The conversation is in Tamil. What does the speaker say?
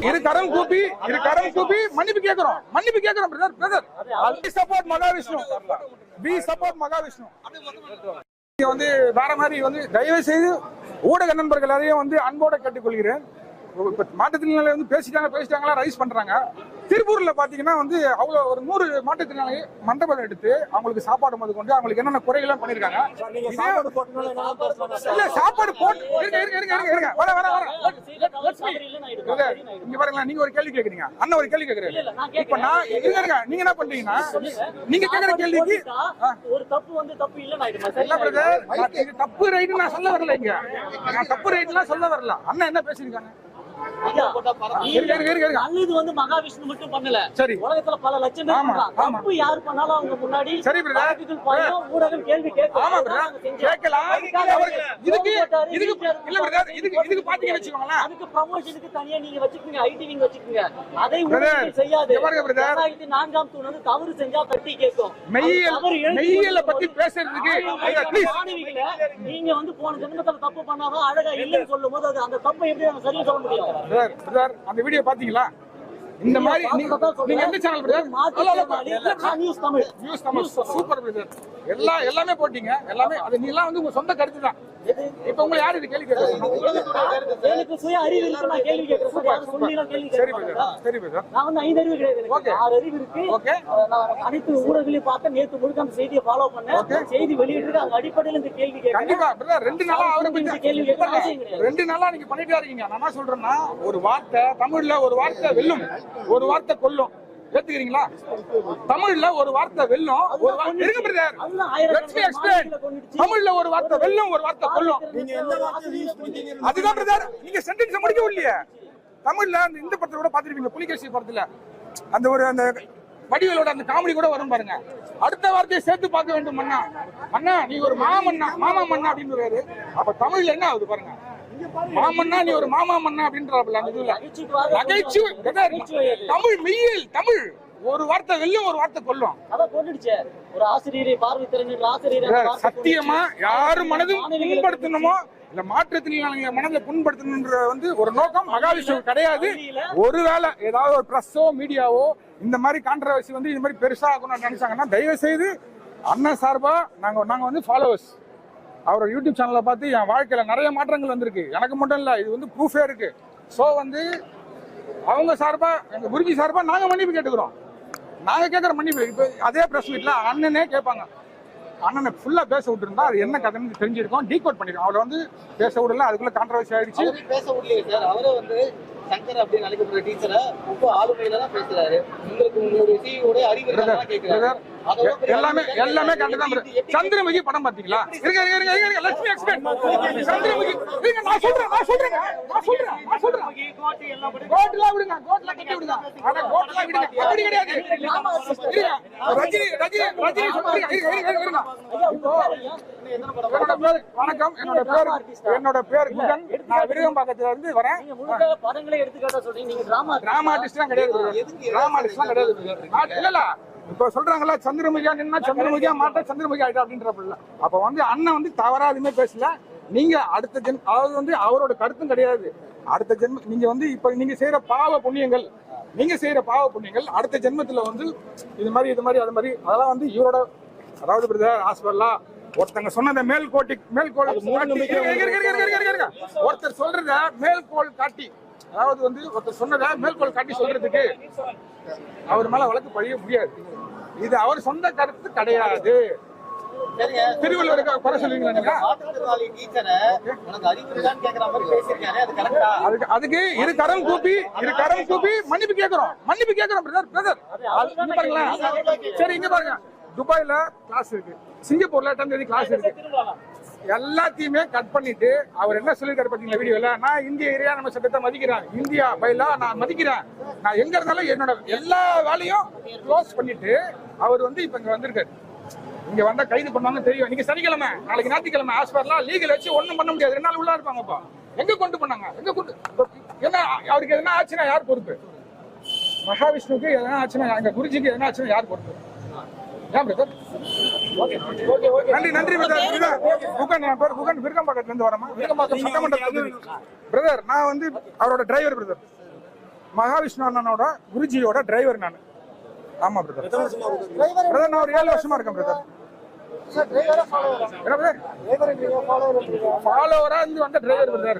இரு கரம் கூப்பி மன்னிப்பு கேக்குறோம் பிரதர். We support Mahavishnu. வந்து வேற மாதிரி வந்து தயவு செய்து ஊடக நண்பர்கள் அதையும் வந்து அன்போட கேட்டுக்கொள்கிறேன். மாற்றுத்திறனாளி வந்து பேசிட்டாங்களா ரைஸ் பண்றாங்க. திருப்பூர்ல பாத்தீங்கன்னா வந்து அவ்வளவு ஒரு 100 மாற்றுத்திறனாளி மண்டபம் எடுத்து அவங்களுக்கு சாப்பாடு முதல் கொண்டு அவங்களுக்கு என்னென்ன குறைகள் பண்ணிருக்காங்க. சாப்பாடு போட்டு இங்க பாருங்களா, நீங்க ஒரு கேள்வி கேக்குறீங்க, அண்ணன் ஒரு கேள்வி கேக்குறாரு. இப்ப நான் இருங்க, நீங்க என்ன பண்றீங்கன்னா நீங்க கேக்குற கேள்விக்கு ஒரு தப்பு வந்து தப்பு இல்ல இல்ல பிரதர், தப்பு ரைட் நான் சொல்ல வரல. இங்க நான் தப்பு ரைட்லாம் சொல்ல வரல. அண்ணன் என்ன பேசிருக்காங்க? வந்து மகாவிஷ்ணு மட்டும் பண்ணல, சரி உலகத்துல பல லட்சம் பேர் பண்றாங்க. தப்பு யார் பண்ணாலும் அவங்க முன்னாடி சரி பிரதர் ஊடகம் கேள்வி கேட்கும். ஆமா பிரதர் கேட்கலாம். இதுக்கு இல்ல பிரதர், இதுக்கு பாத்தீங்க வெச்சுக்கோங்களா, அதுக்கு ப்ரமோஷனுக்கு தனியா நீங்க வச்சுக்கீங்க, ஐடி விங் வச்சுக்கீங்க. அதை ஊடகம் செய்யாது. ஜனநாயகத்தி 4ஆம் தூண் வந்து தவறு செஞ்சா தட்டி கேட்கும். மெய்யியல பத்தி பேசுறதுக்கு நீங்க வந்து போன ஜென்மத்துல தப்பு பண்ணாதான் அழகா இல்லைன்னு சொல்லும்போது அது அந்த தப்பை எப்படி நம்ம சரியா சொல்ல முடியும்? பிரதர் அந்த வீடியோ பாத்தீங்களா? இந்த மாதிரி நீங்க எந்த channel brother? News Tamil. Super brother. எல்லாமே போட்டீங்க. எல்லாமே அது நீலாம் வந்து உங்க சொந்த கருத்து தான். இப்ப உங்களை யாரு இது கேள்வி கேக்குறாங்க? எனக்கு சுய அறிவு இருக்கு, நான் கேள்வி கேக்குறேன். யாரு சொல்லிலாம் கேள்வி கேக்குறேன். சரி பிரதர். நான் வந்து 5 அறிவு கிடையாது, எனக்கு 6 அறிவு இருக்கு. ஓகே. நான் அனைத்து ஊடகங்களையும் பார்த்து நேத்து முழுக்க அந்த செய்தியை ஃபாலோ பண்ணேன். செய்தி வெளியிட்டு அந்த அடிப்படையில் இந்த கேள்வி கேக்குறேன். கண்டிப்பா பிரதர் 2 நாளா அவரை பத்தி கேள்வி கேக்குறேன். 2 நாளா நீங்க பண்ணிட்டே இருக்கீங்க. நான் என்ன சொல்றேன்னா, ஒரு வார்த்தை தமிழ்ல ஒரு வார்த்தை வெல்லும், ஒரு வார்த்தை கொல்லும். ஏத்துக்கிறீங்களா? தமிழ்ல ஒரு வார்த்தை வெல்லும், ஒரு வார்த்தை இருங்க பிரதர். Let's me explain. தமிழ்ல ஒரு வார்த்தை வெல்லும், ஒரு வார்த்தை கொல்லும். நீங்க எந்த வார்த்தை யூஸ் பண்ணீங்க? அதுதான் பிரதர். நீங்க சென்டென்ஸ் முடிக்க இல்லையே. தமிழ்ல அந்த இந்த படத்துல கூட பாத்துருப்பீங்க, புலிகேசி படத்துல அந்த ஒரு அந்த வடிவேலோட அந்த காமெடி கூட வரும் பாருங்க. அடுத்த வார்த்தையை சேர்த்து பார்க்க வேண்டும். மன்னா நீ ஒரு மாமா மன்னா அப்படின்னு. அப்ப தமிழ்ல என்ன ஆகுது பாருங்க. மாமன்னா நீ ஒரு மாமா மன்னா அப்படின்றாப்ல அந்த இதுல நகைச்சுவை. தமிழ் மெய்யியல், தமிழ் ஒரு வார்த்தை வெல்லும், ஒரு வார்த்தை கொல்லும். ஒரு ஆசிரியரை பார்வை திறன் ஆசிரியர் சத்தியமா யாரு மனதும் புண்படுத்தணுமோ இல்ல மாற்றுத்திறனாளிகள் மனதை புண்படுத்தணும்ன்ற வந்து ஒரு நோக்கம் மகாவிஷ்ணு கிடையாது. ஒருவேளை ஏதாவது ஒரு பிரஸோ மீடியாவோ இந்த மாதிரி கான்ட்ரவர்சி வந்து இந்த மாதிரி பெருசா ஆகணும்னு நினைச்சாங்கன்னா தயவு செய்து அண்ணன் சார்பா நாங்க வந்து ஃபாலோவர்ஸ் அவரோட யூடியூப் சேனலை பார்த்து என் வாழ்க்கையில நிறைய மாற்றங்கள் வந்திருக்கு. எனக்கு மட்டும் இல்ல, இது வந்து ப்ரூஃபே இருக்கு. ஸோ வந்து அவங்க சார்பா எங்க குருஜி சார்பா நாங்க மன்னிப்பு கேட்டுக்கிறோம். நாங்க கேட்குற மன்னிப்பு இப்போ அதே பிரஸ் மீட்ல அண்ணனே கேட்பாங்க. அண்ணனை ஃபுல்லா பேச விட்டுருந்தா அது என்ன கதைன்னு தெரிஞ்சிருக்கோம், டீகோட் பண்ணிருக்கோம். அவரை வந்து பேச விடல, அதுக்குள்ள கான்ட்ரவர்சி ஆயிடுச்சு. பேச விடலையே சார். அவரை வந்து சங்கர் அப்படின்னு அழைக்கப்படுற டீச்சரை ரொம்ப ஆளுமையில தான் பேசுறாரு. உங்களுக்கு உங்களுடைய சிஇஓட அறிவு கேட்கிறாரு. எல்லாமே கண்டுதான். சந்திரமுகி படம் பாத்தீங்களா? லட்சுமி எக்ஸ்பிளைன். சந்திரமுகி நான் சொல்றேன் கோட்ல விடுங்க, கோட்ல கட்டி விடுங்க. ஆனா கோட்ல விடுங்க அப்படி கிடையாது. ரஜினி சொல்றீங்க. வணக்கம், என்னோட பேர் குகன். நான் விருகம்பாக்கத்துல இருந்து வரேன். படங்களை எடுத்துக்காட்டா சொல்றீங்க, நீங்க டிராமா ஆர்டிஸ்ட்லாம் கிடையாது. டிராமா ஆர்டிஸ்ட்லாம் கிடையாது. இல்ல இப்ப சொல்றாங்களா சந்திரமுகியா நின்னா சந்திரமுகியா மாட்ட சந்திரமுகி ஆயிட்டா அப்படின்றப்ப அப்ப வந்து அண்ணன் வந்து தவறா எதுவுமே பேசல. நீங்க அடுத்த அதாவது வந்து அவரோட கருத்தும் கிடையாது. அடுத்த ஜென்ம நீங்க வந்து இப்ப நீங்க செய்யற பாவ புண்ணியங்கள் அடுத்த ஜென்மத்துல வந்து இது மாதிரி அது மாதிரி அதெல்லாம் வந்து இவரோட அதாவது பிரதர் ஹாஸ்பிட்டலா ஒருத்தங்க சொன்னத ஒருத்தர் சொல்றத மேல்கோள் காட்டி அதாவது வந்து ஒருத்தர் சொன்னத மேல்கோள் காட்டி சொல்றதுக்கு அவர் மேல வழக்கு பழிய முடியாது. இது அவர் சொந்த கருத்து கிடையாது. திருவள்ளுவருக்கு குறை சொல்லுவீங்களா? அதுக்கு இரு கரம் கூப்பி மன்னிப்பு கேக்குறோம் பிரதர். சரி இங்க பாருங்க, துபாயில கிளாஸ் இருக்கு, சிங்கப்பூர்ல 10ஆம் தேதி கிளாஸ் இருக்கு. எல்லாத்தையுமே கட் பண்ணிட்டு அவர் என்ன சொல்லிருக்காரு பாத்தீங்களா வீடியோல? நான் இந்திய இறையாண்மை சட்டத்தை மதிக்கிறேன், இந்தியா பைலா நான் மதிக்கிறேன், நான் எங்க இருந்தாலும் என்னோட எல்லா வேலையும் க்ளோஸ் பண்ணிட்டு அவர் வந்து இப்ப இங்க வந்திருக்காரு. இங்க வந்தா கைது பண்ணுவாங்க தெரியும். இன்னைக்கு சனிக்கிழமை, நாளைக்கு ஞாயிற்றுக்கிழமை ஹாஸ்பிட்டலாம் லீகல் வச்சு ஒண்ணும் பண்ண முடியாது. 2 நாள் உள்ள இருப்பாங்கப்பா. எங்க கொண்டு போனாங்க? என்ன அவருக்கு எதனா ஆச்சுன்னா யார் பொறுப்பு? மகாவிஷ்ணுக்கு எதனா ஆச்சுன்னா, எங்க குருஜிக்கு எதனா ஆச்சுன்னா யார் பொறுப்பு? நன்றி குகன் விருகம்பாக்கத்துல இருந்து வரமா. விருகம்பாக்கம் சட்டமன்ற பிரதர். நான் வந்து அவரோட டிரைவர் பிரதர். மகாவிஷ்ணு அண்ணனோட குருஜியோட டிரைவர் நான். ஆமா பிரதர். பிரதர் நான் ஒரு 7 வருஷமா இருக்கேன் பிரதர். ஃபாலோவரா இருந்து வந்த டிரைவர் பிரதர்.